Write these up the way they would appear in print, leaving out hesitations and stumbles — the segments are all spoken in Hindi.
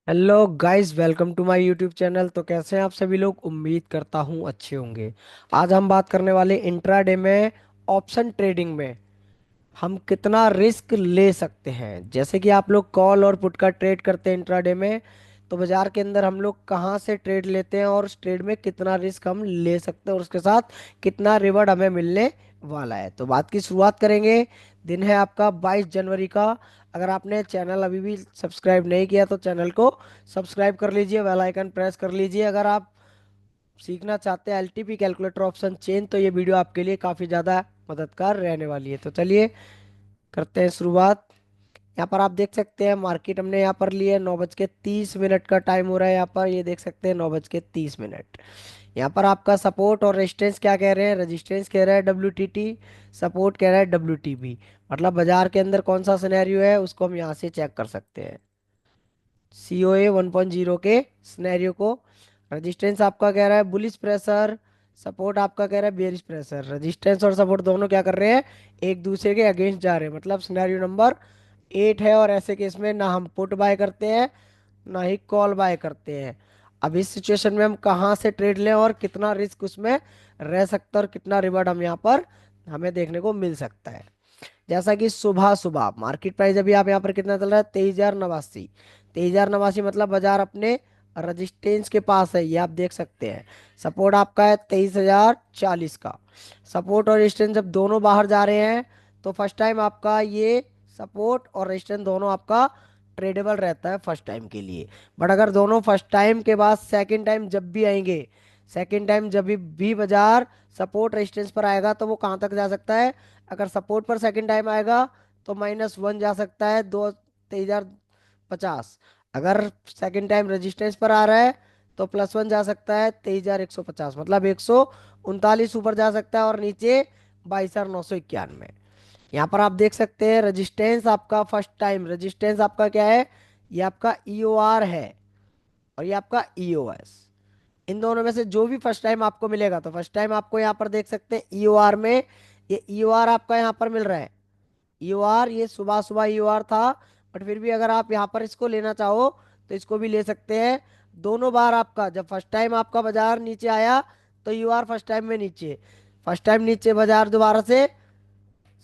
Hello guys, welcome to my YouTube channel. तो कैसे हैं आप सभी लोग? उम्मीद करता हूं अच्छे होंगे। आज हम बात करने वाले इंट्राडे में ऑप्शन ट्रेडिंग में हम कितना रिस्क ले सकते हैं। जैसे कि आप लोग कॉल और पुट का ट्रेड करते हैं इंट्राडे में, तो बाजार के अंदर हम लोग कहाँ से ट्रेड लेते हैं और उस ट्रेड में कितना रिस्क हम ले सकते हैं और उसके साथ कितना रिवॉर्ड हमें मिलने वाला है। तो बात की शुरुआत करेंगे। दिन है आपका 22 जनवरी का। अगर आपने चैनल अभी भी सब्सक्राइब नहीं किया तो चैनल को सब्सक्राइब कर लीजिए, बेल आइकन प्रेस कर लीजिए। अगर आप सीखना चाहते हैं एलटीपी कैलकुलेटर ऑप्शन चेन, तो ये वीडियो आपके लिए काफ़ी ज़्यादा मददगार रहने वाली है। तो चलिए करते हैं शुरुआत। यहाँ पर आप देख सकते हैं मार्केट हमने यहाँ पर लिए 9:30 का टाइम हो रहा है। यहाँ पर ये देख सकते हैं 9:30। यहाँ पर आपका सपोर्ट और रेजिस्टेंस क्या कह रहे हैं? रेजिस्टेंस कह रहा है WTT, सपोर्ट कह रहा है WTB। मतलब बाजार के अंदर कौन सा सिनेरियो है उसको हम यहाँ से चेक कर सकते हैं। COA 1.0 के सिनेरियो को। रेजिस्टेंस आपका कह रहा है बुलिश प्रेशर, सपोर्ट आपका कह रहा है बेरिश प्रेशर। रेजिस्टेंस और सपोर्ट दोनों क्या कर रहे हैं? एक दूसरे के अगेंस्ट जा रहे हैं। मतलब सिनेरियो नंबर 8 है। और ऐसे केस में ना हम पुट बाय करते हैं ना ही कॉल बाय करते हैं। अब इस सिचुएशन में हम कहाँ से ट्रेड लें और कितना रिस्क उसमें रह सकता है और कितना रिवॉर्ड हम यहाँ पर हमें देखने को मिल सकता है। जैसा कि सुबह सुबह मार्केट प्राइस अभी आप यहाँ पर कितना चल रहा है? 23,089। 23,089 मतलब बाजार अपने रजिस्टेंस के पास है, ये आप देख सकते हैं। सपोर्ट आपका है 23,040 का। सपोर्ट और रेजिस्टेंस जब दोनों बाहर जा रहे हैं तो फर्स्ट टाइम आपका ये सपोर्ट और रेजिस्टेंस दोनों आपका ट्रेडेबल रहता है फर्स्ट टाइम के लिए। बट अगर दोनों फर्स्ट टाइम के बाद सेकंड टाइम जब भी आएंगे, सेकंड टाइम जब भी बाजार सपोर्ट रेजिस्टेंस पर आएगा तो वो कहाँ तक जा सकता है? अगर सपोर्ट पर सेकंड टाइम आएगा तो -1 जा सकता है, 23,050। अगर सेकंड टाइम रेजिस्टेंस पर आ रहा है तो +1 जा सकता है, 23,150। मतलब 139 ऊपर जा सकता है और नीचे 22,991। यहाँ पर आप देख सकते हैं रेजिस्टेंस आपका फर्स्ट टाइम रेजिस्टेंस आपका क्या है? ये आपका EOR है और ये आपका EOS। इन दोनों में से जो भी फर्स्ट टाइम आपको मिलेगा, तो फर्स्ट टाइम आपको यहाँ पर देख सकते हैं EOR में, ये EOR आपका यहाँ पर मिल रहा है। EOR ये सुबह सुबह EOR था, बट फिर भी अगर आप यहाँ पर इसको लेना चाहो तो इसको भी ले सकते हैं। दोनों बार आपका जब फर्स्ट टाइम आपका बाजार नीचे आया तो EOR फर्स्ट टाइम में नीचे, फर्स्ट टाइम नीचे, बाजार दोबारा से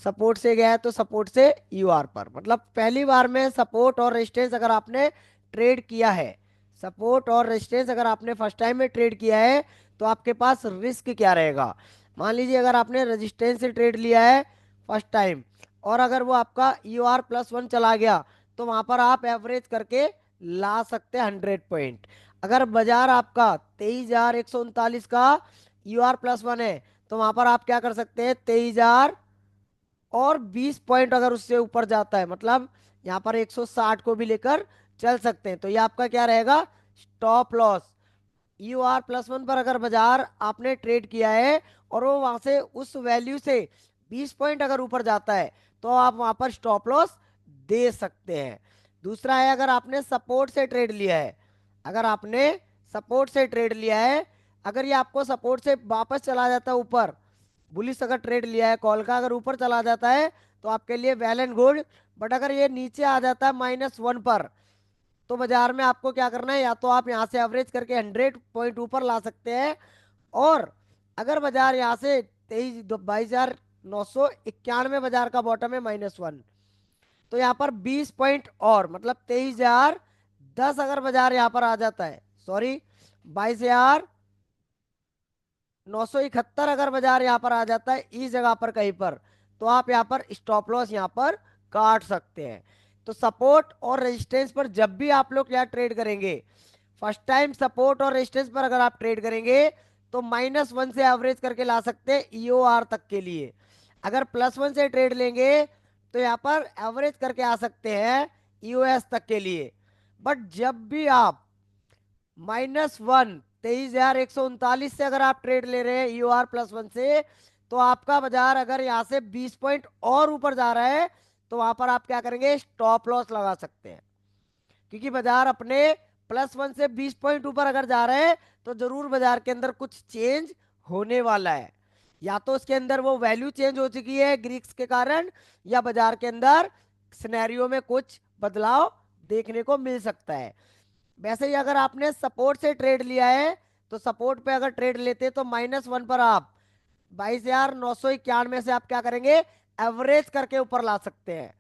सपोर्ट से गया है तो सपोर्ट से EOR पर। मतलब पहली बार में सपोर्ट और रेजिस्टेंस अगर आपने ट्रेड किया है, सपोर्ट और रेजिस्टेंस अगर आपने फर्स्ट टाइम में ट्रेड किया है तो आपके पास रिस्क क्या रहेगा? मान लीजिए अगर आपने रेजिस्टेंस से ट्रेड लिया है फर्स्ट टाइम और अगर वो आपका EOR+1 चला गया तो वहां पर आप एवरेज करके ला सकते हैं 100 पॉइंट। अगर बाजार आपका 23,139 का EOR+1 है तो वहां पर आप क्या कर सकते हैं? 23,000 और 20 पॉइंट अगर उससे ऊपर जाता है, मतलब यहाँ पर 160 को भी लेकर चल सकते हैं। तो ये आपका क्या रहेगा? Stop loss. EOR+1 पर अगर बाजार आपने ट्रेड किया है और वो वहां से उस वैल्यू से 20 पॉइंट अगर ऊपर जाता है तो आप वहां पर स्टॉप लॉस दे सकते हैं। दूसरा है अगर आपने सपोर्ट से ट्रेड लिया है, अगर आपने सपोर्ट से ट्रेड लिया है, अगर ये आपको सपोर्ट से वापस चला जाता है ऊपर, बुलिश अगर ट्रेड लिया है कॉल का, अगर ऊपर चला जाता है तो आपके लिए वेल एंड गुड। बट अगर ये नीचे आ जाता है -1 पर, तो बाजार में आपको क्या करना है? या तो आप यहाँ से एवरेज करके 100 पॉइंट ऊपर ला सकते हैं, और अगर बाजार यहाँ से 22,991 बाजार का बॉटम है -1, तो यहाँ पर 20 पॉइंट और मतलब 23,010 अगर बाजार यहाँ पर आ जाता है, सॉरी 22,971 अगर बाजार यहाँ पर आ जाता है इस जगह पर कहीं पर, तो आप यहाँ पर स्टॉप लॉस यहाँ पर काट सकते हैं। तो सपोर्ट और रेजिस्टेंस पर जब भी आप लोग यहाँ ट्रेड करेंगे, फर्स्ट टाइम सपोर्ट और रेजिस्टेंस पर अगर आप ट्रेड करेंगे तो -1 से एवरेज करके ला सकते हैं EOR तक के लिए। अगर +1 से ट्रेड लेंगे तो यहाँ पर एवरेज करके आ सकते हैं EOS तक के लिए। बट जब भी आप -1, 23,139 से अगर आप ट्रेड ले रहे हैं EOR+1 से, तो आपका बाजार अगर यहाँ से 20 पॉइंट और ऊपर जा रहा है तो वहां पर आप क्या करेंगे? स्टॉप लॉस लगा सकते हैं। क्योंकि बाजार अपने +1 से 20 पॉइंट ऊपर अगर जा रहे हैं तो जरूर बाजार के अंदर कुछ चेंज होने वाला है। या तो उसके अंदर वो वैल्यू चेंज हो चुकी है ग्रीक्स के कारण, या बाजार के अंदर सिनेरियो में कुछ बदलाव देखने को मिल सकता है। वैसे ही अगर आपने सपोर्ट से ट्रेड लिया है तो सपोर्ट पे अगर ट्रेड लेते तो -1 पर आप 22,991 से आप क्या करेंगे, एवरेज करके ऊपर ला सकते हैं।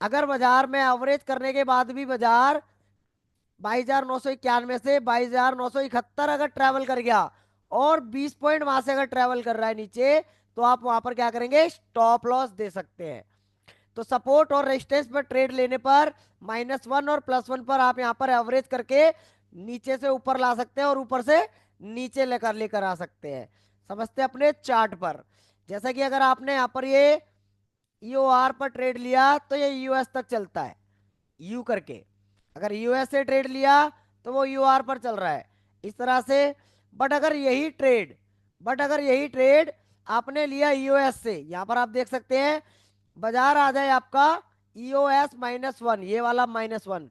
अगर बाजार में एवरेज करने के बाद भी बाजार 22,991 से 22,971 अगर ट्रेवल कर गया और 20 पॉइंट वहां से अगर ट्रेवल कर रहा है नीचे, तो आप वहां पर क्या करेंगे, स्टॉप लॉस दे सकते हैं। तो सपोर्ट और रेजिस्टेंस पर ट्रेड लेने पर -1 और +1 पर आप यहाँ पर एवरेज करके नीचे से ऊपर ला सकते हैं और ऊपर से नीचे लेकर लेकर आ सकते हैं। समझते हैं अपने चार्ट पर। जैसा कि अगर आपने यहाँ पर ये ईओआर पर ट्रेड लिया तो ये यूएस तक चलता है, यू करके। अगर यूएस से ट्रेड लिया तो वो यूआर पर चल रहा है इस तरह से। बट अगर यही ट्रेड बट अगर यही ट्रेड आपने लिया ईओएस से, यहाँ पर आप देख सकते हैं बाजार आ जाए आपका ईओएस -1, ये वाला -1,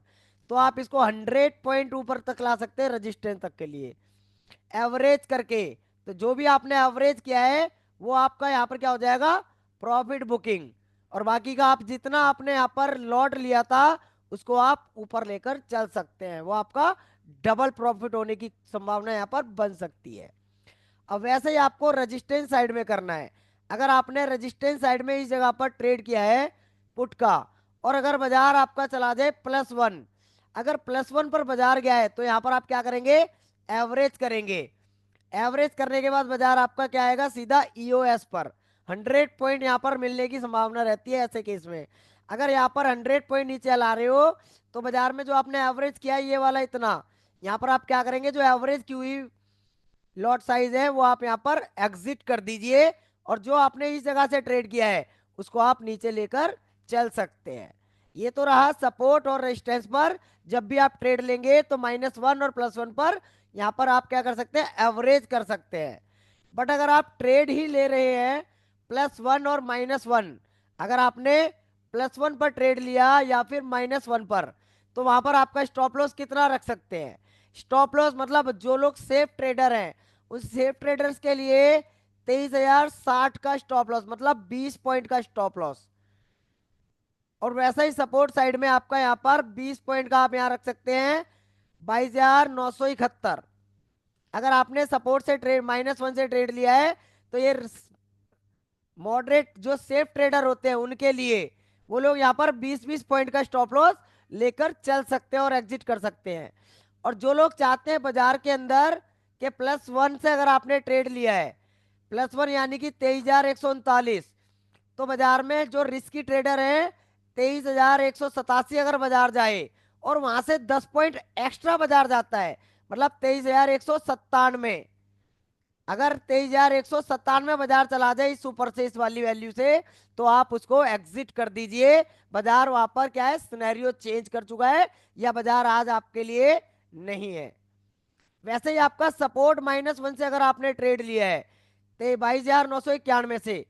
तो आप इसको 100 पॉइंट ऊपर तक ला सकते हैं रजिस्टेंस तक के लिए एवरेज करके। तो जो भी आपने एवरेज किया है वो आपका यहाँ पर क्या हो जाएगा, प्रॉफिट बुकिंग। और बाकी का आप जितना आपने यहाँ पर लॉट लिया था उसको आप ऊपर लेकर चल सकते हैं, वो आपका डबल प्रॉफिट होने की संभावना यहाँ पर बन सकती है। अब वैसे ही आपको रेजिस्टेंस साइड में करना है। अगर आपने रेजिस्टेंस साइड में इस जगह पर ट्रेड किया है पुट का, और अगर बाजार आपका चला जाए +1, अगर +1 पर बाजार गया है तो यहाँ पर आप क्या करेंगे, एवरेज करेंगे। एवरेज करने के बाद बाजार आपका क्या आएगा, सीधा ईओएस पर 100 पॉइंट यहाँ पर मिलने की संभावना रहती है ऐसे केस में। अगर यहाँ पर 100 पॉइंट नीचे ला रहे हो तो बाजार में जो आपने एवरेज किया है ये वाला इतना, यहाँ पर आप क्या करेंगे, जो एवरेज की हुई लॉट साइज है वो आप यहाँ पर एग्जिट कर दीजिए, और जो आपने इस जगह से ट्रेड किया है उसको आप नीचे लेकर चल सकते हैं। ये तो रहा सपोर्ट और रेजिस्टेंस पर। जब भी आप ट्रेड लेंगे तो -1 और +1 पर यहाँ पर आप क्या कर सकते हैं, एवरेज कर सकते हैं। बट अगर आप ट्रेड ही ले रहे हैं +1 और -1, अगर आपने +1 पर ट्रेड लिया या फिर -1 पर, तो वहां पर आपका स्टॉप लॉस कितना रख सकते हैं। स्टॉप लॉस मतलब जो लोग सेफ ट्रेडर हैं उस सेफ ट्रेडर्स के लिए 23,060 का स्टॉप लॉस, मतलब 20 पॉइंट का स्टॉप लॉस। और वैसा ही सपोर्ट साइड में आपका यहाँ पर 20 पॉइंट का आप यहाँ रख सकते हैं 22,971। अगर आपने सपोर्ट से ट्रेड -1 से ट्रेड लिया है तो ये मॉडरेट जो सेफ ट्रेडर होते हैं उनके लिए, वो लोग यहाँ पर 20-20 पॉइंट का स्टॉप लॉस लेकर चल सकते हैं और एग्जिट कर सकते हैं। और जो लोग चाहते हैं बाजार के अंदर के +1 से अगर आपने ट्रेड लिया है, +1 यानी कि 23,139, तो बाजार में जो रिस्की ट्रेडर है 23,187 अगर बाजार जाए और वहां से 10 पॉइंट एक्स्ट्रा बाजार जाता है, मतलब 23,197, अगर 23,197 बाजार चला जाए इस सुपर से, इस वाली वैल्यू से, तो आप उसको एग्जिट कर दीजिए। बाजार वहां पर क्या है, सिनेरियो चेंज कर चुका है, या बाजार आज आपके लिए नहीं है। वैसे ही आपका सपोर्ट -1 से अगर आपने ट्रेड लिया है तो 22,991 से,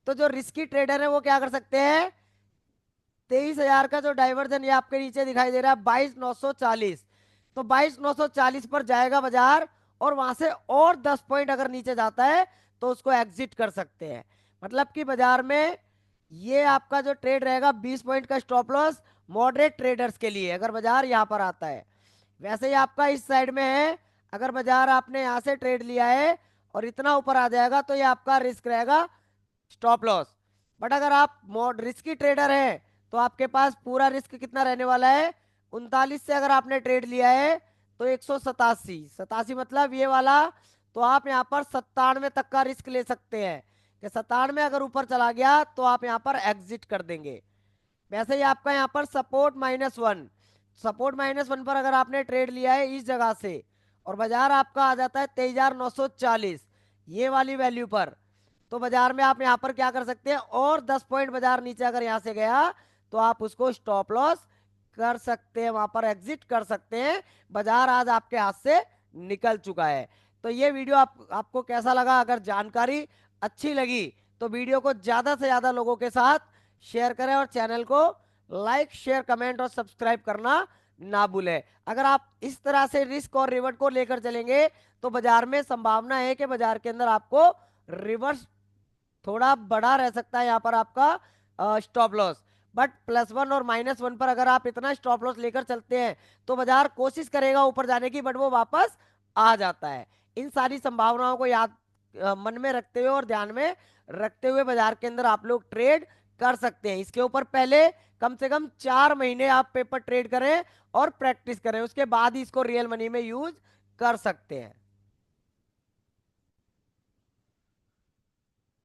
तो जो रिस्की ट्रेडर है वो क्या कर सकते हैं, 23,000 का जो डाइवर्जन ये आपके नीचे दिखाई दे रहा है 22,940, तो 22,940 पर जाएगा बाजार, और वहां से और 10 पॉइंट अगर नीचे जाता है तो उसको एग्जिट कर सकते हैं। मतलब कि बाजार में ये आपका जो ट्रेड रहेगा 20 पॉइंट का स्टॉप लॉस मॉडरेट ट्रेडर्स के लिए, अगर बाजार यहाँ पर आता है। वैसे ही आपका इस साइड में है, अगर बाजार आपने यहाँ से ट्रेड लिया है और इतना ऊपर आ जाएगा तो ये आपका रिस्क रहेगा, स्टॉप लॉस। बट अगर आप मोड रिस्की ट्रेडर हैं तो आपके पास पूरा रिस्क कितना रहने वाला है, 39 से अगर आपने ट्रेड लिया है तो 187 मतलब ये वाला, तो आप यहाँ पर 97 तक का रिस्क ले सकते हैं कि 97 अगर ऊपर चला गया तो आप यहाँ पर एग्जिट कर देंगे। वैसे ही आपका यहाँ पर सपोर्ट -1 पर अगर आपने ट्रेड लिया है इस जगह से और बाजार आपका आ जाता है 23,940 ये वाली वैल्यू पर, तो बाजार में आप यहाँ पर क्या कर सकते हैं, और 10 पॉइंट बाजार नीचे अगर यहाँ से गया तो आप उसको स्टॉप लॉस कर सकते हैं, वहां पर एग्जिट कर सकते हैं। बाजार आज आपके हाथ से निकल चुका है। तो ये वीडियो आपको कैसा लगा, अगर जानकारी अच्छी लगी तो वीडियो को ज्यादा से ज्यादा लोगों के साथ शेयर करें, और चैनल को लाइक शेयर कमेंट और सब्सक्राइब करना ना भूलें। अगर आप इस तरह से रिस्क और रिवर्ट को लेकर चलेंगे तो बाजार में संभावना है कि बाजार के अंदर आपको रिवर्स थोड़ा बड़ा रह सकता है यहाँ पर आपका स्टॉप लॉस। बट +1 और -1 पर अगर आप इतना स्टॉप लॉस लेकर चलते हैं तो बाजार कोशिश करेगा ऊपर जाने की, बट वो वापस आ जाता है। इन सारी संभावनाओं को याद मन में रखते हुए और ध्यान में रखते हुए बाजार के अंदर आप लोग ट्रेड कर सकते हैं। इसके ऊपर पहले कम से कम 4 महीने आप पेपर ट्रेड करें और प्रैक्टिस करें, उसके बाद ही इसको रियल मनी में यूज कर सकते हैं।